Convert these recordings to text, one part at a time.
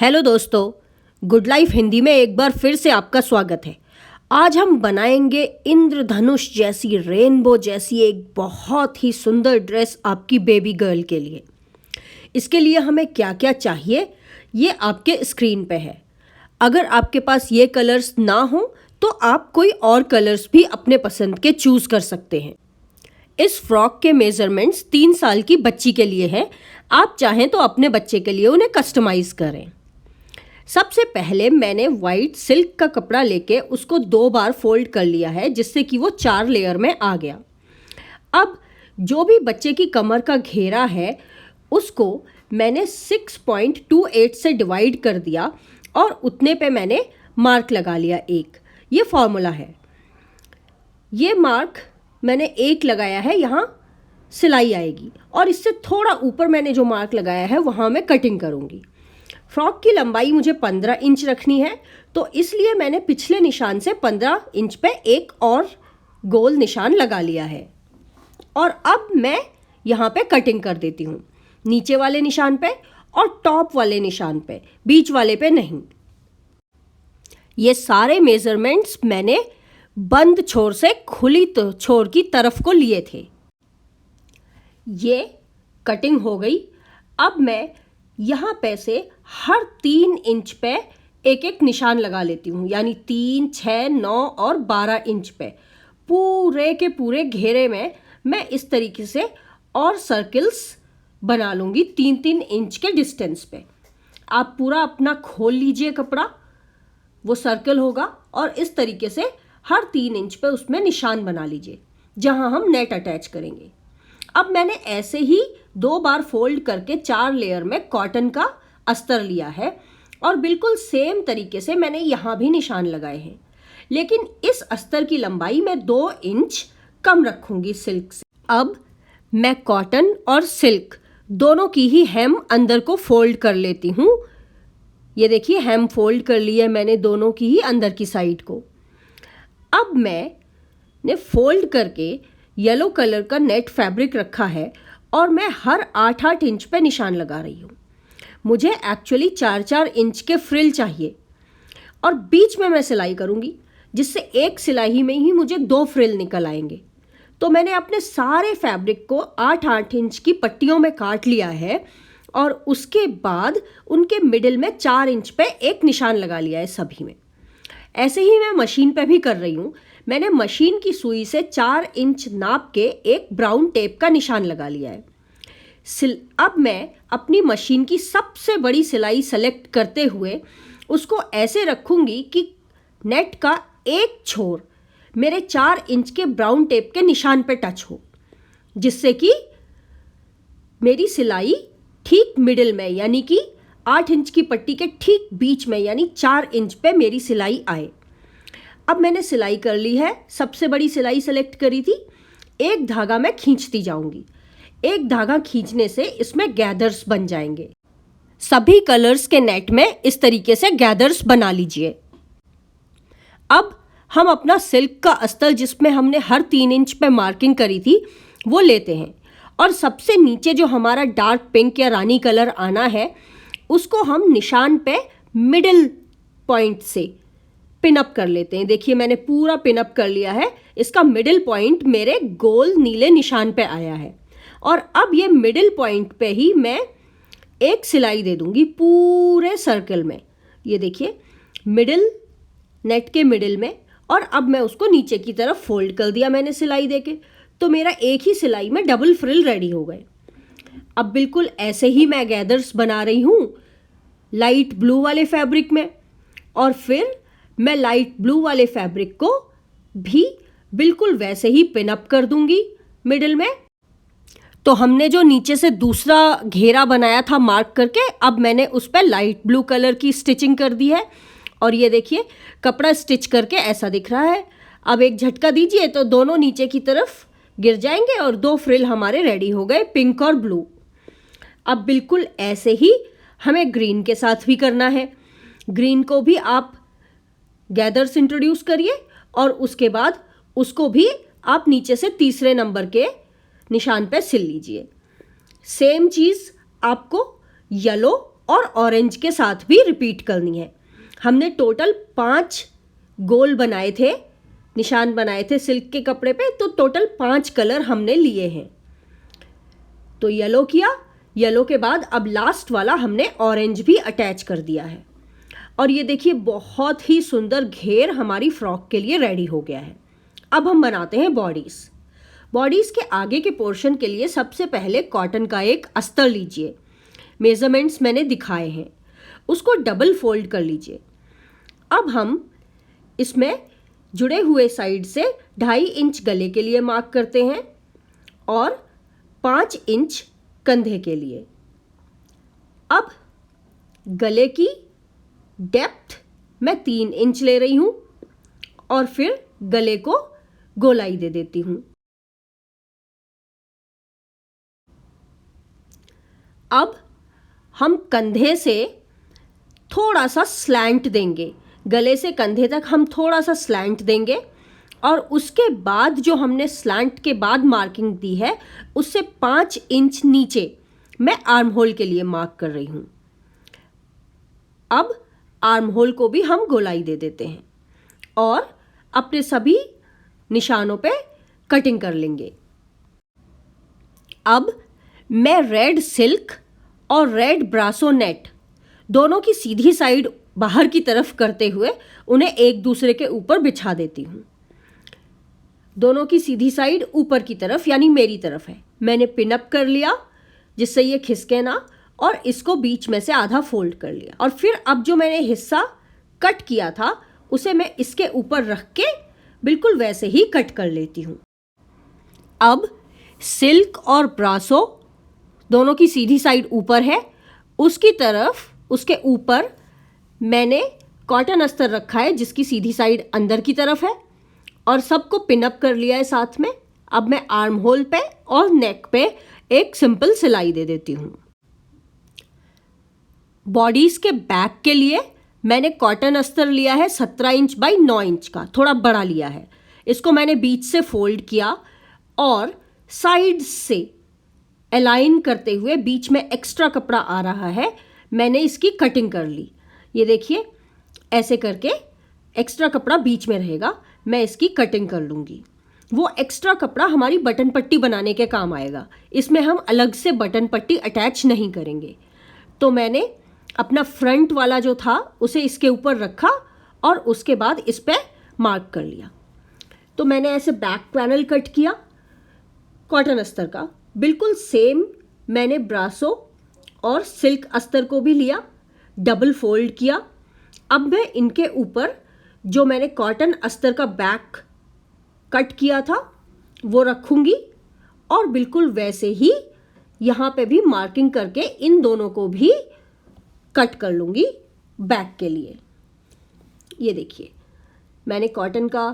Hello दोस्तों, good life Hindi में एक बार फिर से आपका स्वागत है। आज हम बनाएंगे इंद्रधनुष जैसी, रेनबो जैसी एक बहुत ही सुंदर ड्रेस आपकी बेबी गर्ल के लिए। इसके लिए हमें क्या क्या चाहिए ये आपके स्क्रीन पे है। अगर आपके पास ये कलर्स ना हो तो आप कोई और कलर्स भी अपने पसंद के चूज़ कर सकते हैं। इस फ्रॉक के मेजरमेंट्स 3 साल की बच्ची के लिए हैं। आप चाहें तो अपने बच्चे के लिए उन्हें कस्टमाइज़ करें। सबसे पहले मैंने वाइट सिल्क का कपड़ा लेके उसको 2 बार फोल्ड कर लिया है, जिससे कि वो 4 लेयर में आ गया। अब जो भी बच्चे की कमर का घेरा है उसको मैंने 6.28 से डिवाइड कर दिया और उतने पे मैंने मार्क लगा लिया एक। ये फॉर्मूला है। ये मार्क मैंने एक लगाया है, यहाँ सिलाई आएगी और इससे थोड़ा ऊपर मैंने जो मार्क लगाया है वहाँ मैं कटिंग करूँगी। फ्रॉक की लंबाई मुझे 15 इंच रखनी है, तो इसलिए मैंने पिछले निशान से 15 इंच पे एक और गोल निशान लगा लिया है। और अब मैं यहाँ पे कटिंग कर देती हूँ, नीचे वाले निशान पे और टॉप वाले निशान पे, बीच वाले पे नहीं। ये सारे मेजरमेंट्स मैंने बंद छोर से खुली छोर की तरफ को लिए थे। ये कटिंग हो गई। अब मैं यहाँ पे से हर 3 इंच पे एक एक निशान लगा लेती हूँ, यानी 3, 6, 9 और 12 इंच पे पूरे के पूरे घेरे में मैं इस तरीके से और सर्कल्स बना लूँगी 3-3 इंच के डिस्टेंस पे। आप पूरा अपना खोल लीजिए कपड़ा, वो सर्कल होगा और इस तरीके से हर 3 इंच पे उसमें निशान बना लीजिए जहाँ हम नेट अटैच करेंगे। अब मैंने ऐसे ही 2 बार फोल्ड करके 4 लेयर में कॉटन का अस्तर लिया है और बिल्कुल सेम तरीके से मैंने यहाँ भी निशान लगाए हैं, लेकिन इस अस्तर की लंबाई मैं 2 इंच कम रखूँगी सिल्क से। अब मैं कॉटन और सिल्क दोनों की ही हेम अंदर को फोल्ड कर लेती हूँ। ये देखिए, हेम फोल्ड कर ली है मैंने दोनों की ही अंदर की साइड को। अब मैंने फोल्ड करके येलो कलर का नेट फैब्रिक रखा है और मैं हर 8-8 इंच पे निशान लगा रही हूँ। मुझे एक्चुअली 4-4 इंच के फ्रिल चाहिए और बीच में मैं सिलाई करूँगी, जिससे एक सिलाई में ही मुझे 2 फ्रिल निकल आएंगे। तो मैंने अपने सारे फैब्रिक को 8-8 इंच की पट्टियों में काट लिया है और उसके बाद उनके मिडिल में 4 इंच पे एक निशान लगा लिया है सभी में। ऐसे ही मैं मशीन पे भी कर रही हूँ। मैंने मशीन की सुई से 4 इंच नाप के एक ब्राउन टेप का निशान लगा लिया है। अब मैं अपनी मशीन की सबसे बड़ी सिलाई सेलेक्ट करते हुए उसको ऐसे रखूँगी कि नेट का एक छोर मेरे 4 इंच के ब्राउन टेप के निशान पे टच हो, जिससे कि मेरी सिलाई ठीक मिडिल में, यानी कि 8 इंच की पट्टी के ठीक बीच में, यानी 4 इंच पे मेरी सिलाई आए। अब मैंने सिलाई कर ली है, सबसे बड़ी सिलाई सेलेक्ट करी थी। एक धागा मैं खींचती जाऊंगी। एक धागा खींचने से इसमें गैदर्स बन जाएंगे। सभी कलर्स के नेट में इस तरीके से गैदर्स बना लीजिए। अब हम अपना सिल्क का अस्तर, जिसमें हमने हर 3 इंच पे मार्किंग करी थी, वो लेते हैं और सबसे नीचे जो हमारा डार्क पिंक या रानी कलर आना है उसको हम निशान पे मिडिल पॉइंट से पिन अप कर लेते हैं। देखिए, मैंने पूरा पिन अप कर लिया है। इसका मिडिल पॉइंट मेरे गोल नीले निशान पे आया है और अब ये मिडिल पॉइंट पे ही मैं एक सिलाई दे दूंगी पूरे सर्कल में। ये देखिए, मिडिल, नेट के मिडिल में, और अब मैं उसको नीचे की तरफ फोल्ड कर दिया मैंने सिलाई देके, तो मेरा एक ही सिलाई में डबल फ्रिल रेडी हो गए। अब बिल्कुल ऐसे ही मैं गैदर्स बना रही हूँ लाइट ब्लू वाले फैब्रिक में, और फिर मैं लाइट ब्लू वाले फैब्रिक को भी बिल्कुल वैसे ही पिन अप कर दूंगी मिडिल में। तो हमने जो नीचे से दूसरा घेरा बनाया था मार्क करके, अब मैंने उस पर लाइट ब्लू कलर की स्टिचिंग कर दी है और ये देखिए, कपड़ा स्टिच करके ऐसा दिख रहा है। अब एक झटका दीजिए तो दोनों नीचे की तरफ गिर जाएंगे और 2 फ्रिल हमारे रेडी हो गए, पिंक और ब्लू। अब बिल्कुल ऐसे ही हमें ग्रीन के साथ भी करना है। ग्रीन को भी आप गैदर्स इंट्रोड्यूस करिए और उसके बाद उसको भी आप नीचे से तीसरे नंबर के निशान पे सिल लीजिए। सेम चीज़ आपको येलो और ऑरेंज के साथ भी रिपीट करनी है। हमने टोटल 5 गोल बनाए थे, निशान बनाए थे सिल्क के कपड़े पे, तो टोटल 5 कलर हमने लिए हैं। तो येलो किया, येलो के बाद अब लास्ट वाला हमने ऑरेंज भी अटैच कर दिया है। और ये देखिए बहुत ही सुंदर घेर हमारी फ्रॉक के लिए रेडी हो गया है। अब हम बनाते हैं बॉडीज़। बॉडीज़ के आगे के पोर्शन के लिए सबसे पहले कॉटन का एक अस्तर लीजिए, मेजरमेंट्स मैंने दिखाए हैं, उसको डबल फोल्ड कर लीजिए। अब हम इसमें जुड़े हुए साइड से 2.5 इंच गले के लिए मार्क करते हैं और 5 इंच कंधे के लिए। अब गले की डेप्थ मैं 3 इंच ले रही हूँ और फिर गले को गोलाई दे देती हूँ। अब हम कंधे से थोड़ा सा स्लैंट देंगे, गले से कंधे तक हम थोड़ा सा स्लैंट देंगे और उसके बाद जो हमने स्लैंट के बाद मार्किंग दी है उससे 5 इंच नीचे मैं आर्म होल के लिए मार्क कर रही हूँ। अब आर्म होल को भी हम गोलाई दे देते हैं और अपने सभी निशानों पे कटिंग कर लेंगे। अब मैं रेड सिल्क और रेड ब्रासो नेट दोनों की सीधी साइड बाहर की तरफ करते हुए उन्हें एक दूसरे के ऊपर बिछा देती हूँ। दोनों की सीधी साइड ऊपर की तरफ यानी मेरी तरफ है। मैंने पिन अप कर लिया जिससे ये खिसके ना, और इसको बीच में से आधा फोल्ड कर लिया। और फिर अब जो मैंने हिस्सा कट किया था उसे मैं इसके ऊपर रख के बिल्कुल वैसे ही कट कर लेती हूँ। अब सिल्क और ब्रासो दोनों की सीधी साइड ऊपर है, उसकी तरफ उसके ऊपर मैंने कॉटन अस्तर रखा है जिसकी सीधी साइड अंदर की तरफ है और सबको पिन अप कर लिया है साथ में। अब मैं आर्म होल पे और नेक पे एक सिंपल सिलाई दे देती हूँ। बॉडीज़ के बैक के लिए मैंने कॉटन अस्तर लिया है 17 इंच बाई 9 इंच का, थोड़ा बड़ा लिया है। इसको मैंने बीच से फोल्ड किया और साइड से अलाइन करते हुए बीच में एक्स्ट्रा कपड़ा आ रहा है, मैंने इसकी कटिंग कर ली। ये देखिए ऐसे करके एक्स्ट्रा कपड़ा बीच में रहेगा, मैं इसकी कटिंग कर लूँगी। वो एक्स्ट्रा कपड़ा हमारी बटन पट्टी बनाने के काम आएगा, इसमें हम अलग से बटन पट्टी अटैच नहीं करेंगे। तो मैंने अपना फ्रंट वाला जो था उसे इसके ऊपर रखा और उसके बाद इस पर मार्क कर लिया। तो मैंने ऐसे बैक पैनल कट किया कॉटन अस्तर का, बिल्कुल सेम मैंने ब्रासो और सिल्क अस्तर को भी लिया, डबल फोल्ड किया। अब मैं इनके ऊपर जो मैंने कॉटन अस्तर का बैक कट किया था वो रखूँगी और बिल्कुल वैसे ही यहाँ पे भी मार्किंग करके इन दोनों को भी कट कर लूँगी बैक के लिए। ये देखिए मैंने कॉटन का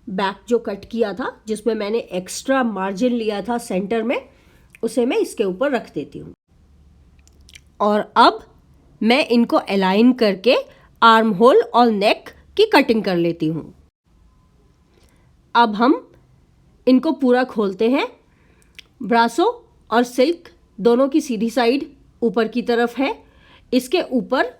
बैक जो कट किया था जिसमें मैंने एक्स्ट्रा मार्जिन लिया था सेंटर में, उसे मैं इसके ऊपर रख देती हूँ। और अब मैं इनको अलाइन करके आर्म होल और नेक की कटिंग कर लेती हूँ। अब हम इनको पूरा खोलते हैं। ब्रासो और सिल्क दोनों की सीधी साइड ऊपर की तरफ है, इसके ऊपर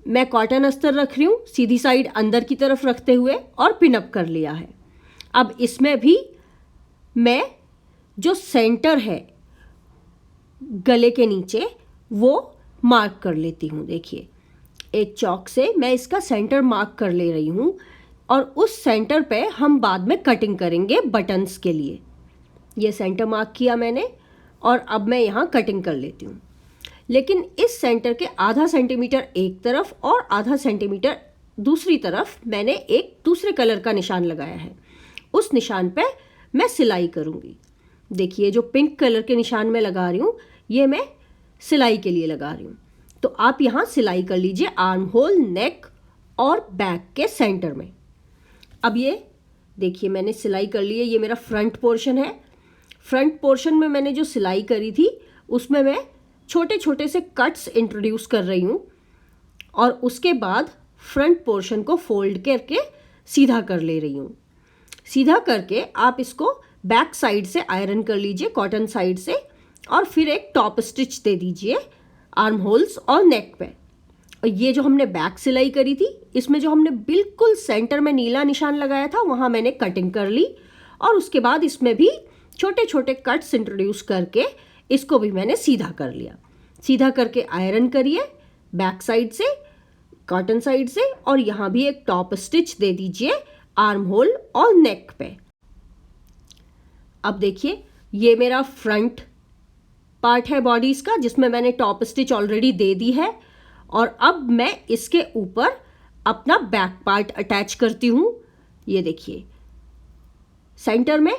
मैं कॉटन अस्तर रख रही हूँ सीधी साइड अंदर की तरफ रखते हुए और पिन अप कर लिया है। अब इसमें भी मैं जो सेंटर है गले के नीचे वो मार्क कर लेती हूँ। देखिए एक चॉक से मैं इसका सेंटर मार्क कर ले रही हूँ और उस सेंटर पे हम बाद में कटिंग करेंगे बटन्स के लिए। ये सेंटर मार्क किया मैंने और अब मैं यहाँ कटिंग कर लेती हूँ। लेकिन इस सेंटर के आधा सेंटीमीटर एक तरफ और आधा सेंटीमीटर दूसरी तरफ मैंने एक दूसरे कलर का निशान लगाया है, उस निशान पे मैं सिलाई करूँगी। देखिए जो पिंक कलर के निशान में लगा रही हूँ ये मैं सिलाई के लिए लगा रही हूँ। तो आप यहाँ सिलाई कर लीजिए आर्म होल, नेक और बैक के सेंटर में। अब ये देखिए मैंने सिलाई कर ली है, ये मेरा फ्रंट पोर्शन है। फ्रंट पोर्शन में मैंने जो सिलाई करी थी उसमें मैं छोटे छोटे से कट्स इंट्रोड्यूस कर रही हूँ और उसके बाद फ्रंट पोर्शन को फोल्ड करके सीधा कर ले रही हूँ। सीधा करके आप इसको बैक साइड से आयरन कर लीजिए कॉटन साइड से और फिर एक टॉप स्टिच दे दीजिए आर्म होल्स और नेक पे। और ये जो हमने बैक सिलाई करी थी, इसमें जो हमने बिल्कुल सेंटर में नीला निशान लगाया था वहाँ मैंने कटिंग कर ली, और उसके बाद इसमें भी छोटे छोटे कट्स इंट्रोड्यूस करके इसको भी मैंने सीधा कर लिया। सीधा करके आयरन करिए बैक साइड से, कॉटन साइड से, और यहाँ भी एक टॉप स्टिच दे दीजिए आर्म होल और नेक पे। अब देखिए ये मेरा फ्रंट पार्ट है बॉडीज का, जिसमें मैंने टॉप स्टिच ऑलरेडी दे दी है, और अब मैं इसके ऊपर अपना बैक पार्ट अटैच करती हूँ। ये देखिए सेंटर में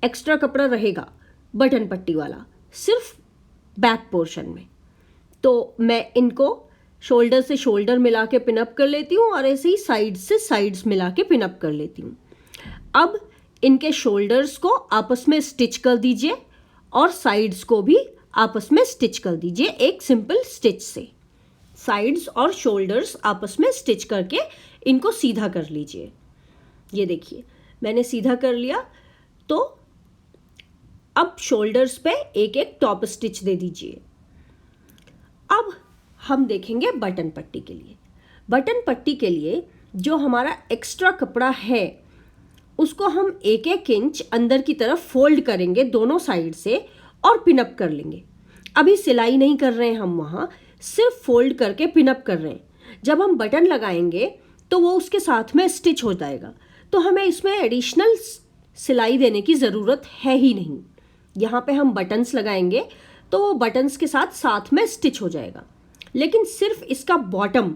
एक्स्ट्रा कपड़ा रहेगा बटन पट्टी वाला, सिर्फ बैक पोर्शन में। तो मैं इनको शोल्डर से शोल्डर मिला के पिनअप कर लेती हूँ, और ऐसे ही साइड से साइड्स मिला के पिनअप कर लेती हूँ। अब इनके शोल्डर्स को आपस में स्टिच कर दीजिए, और साइड्स को भी आपस में स्टिच कर दीजिए एक सिंपल स्टिच से। साइड्स और शोल्डर्स आपस में स्टिच करके इनको सीधा कर लीजिए। ये देखिए मैंने सीधा कर लिया। तो अब शोल्डर्स पे एक एक टॉप स्टिच दे दीजिए। अब हम देखेंगे बटन पट्टी के लिए। बटन पट्टी के लिए जो हमारा एक्स्ट्रा कपड़ा है उसको हम एक एक इंच अंदर की तरफ फोल्ड करेंगे दोनों साइड से, और पिनअप कर लेंगे। अभी सिलाई नहीं कर रहे हैं हम, वहाँ सिर्फ फोल्ड करके पिनअप कर रहे हैं। जब हम बटन लगाएंगे तो वो उसके साथ में स्टिच हो जाएगा, तो हमें इसमें एडिशनल सिलाई देने की ज़रूरत है ही नहीं। यहाँ पे हम बटन्स लगाएंगे तो वो बटन्स के साथ साथ में स्टिच हो जाएगा, लेकिन सिर्फ इसका बॉटम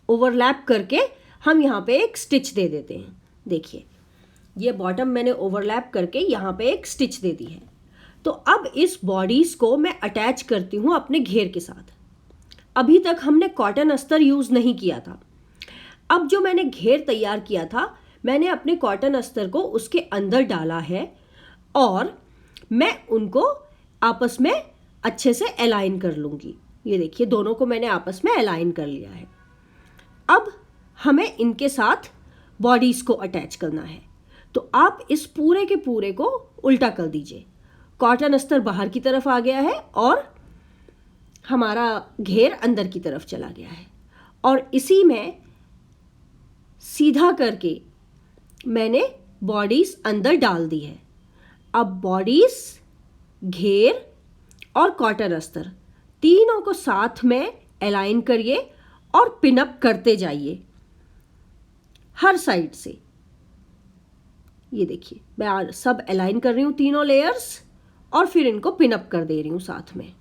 ओवरलैप करके हम यहाँ पे एक स्टिच दे देते हैं। देखिए ये बॉटम मैंने ओवरलैप करके यहाँ पे एक स्टिच दे दी है। तो अब इस बॉडीज को मैं अटैच करती हूँ अपने घेर के साथ। अभी तक हमने कॉटन अस्तर यूज़ नहीं किया था। अब जो मैंने घेर तैयार किया था, मैंने अपने कॉटन अस्तर को उसके अंदर डाला है, और मैं उनको आपस में अच्छे से अलाइन कर लूँगी। ये देखिए दोनों को मैंने आपस में अलाइन कर लिया है। अब हमें इनके साथ बॉडीज़ को अटैच करना है, तो आप इस पूरे के पूरे को उल्टा कर दीजिए। कॉटन अस्तर बाहर की तरफ आ गया है और हमारा घेर अंदर की तरफ चला गया है, और इसी में सीधा करके मैंने बॉडीज़ अंदर डाल दी है। अब बॉडीज़, घेर और कॉटन अस्तर तीनों को साथ में अलाइन करिए और पिनअप करते जाइए हर साइड से। ये देखिए मैं सब अलाइन कर रही हूँ तीनों लेयर्स, और फिर इनको पिनअप कर दे रही हूँ साथ में।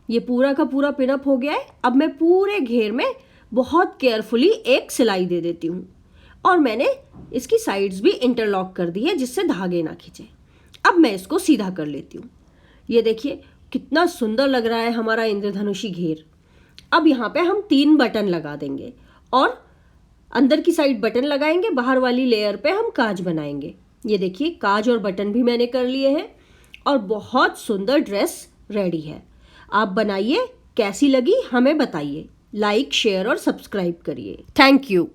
ये पूरा का पूरा पिनअप हो गया है। अब मैं पूरे घेर में बहुत केयरफुली एक सिलाई दे देती हूँ, और मैंने इसकी साइड्स भी इंटरलॉक कर दी है जिससे धागे ना खींचे। अब मैं इसको सीधा कर लेती हूँ। ये देखिए कितना सुंदर लग रहा है हमारा इंद्रधनुषी घेर। अब यहाँ पे हम 3 बटन लगा देंगे, और अंदर की साइड बटन लगाएंगे, बाहर वाली लेयर पे हम काज बनाएंगे। ये देखिए काज और बटन भी मैंने कर लिए हैं, और बहुत सुंदर ड्रेस रेडी है। आप बनाइए, कैसी लगी हमें बताइए। लाइक, शेयर और सब्सक्राइब करिए। Thank you.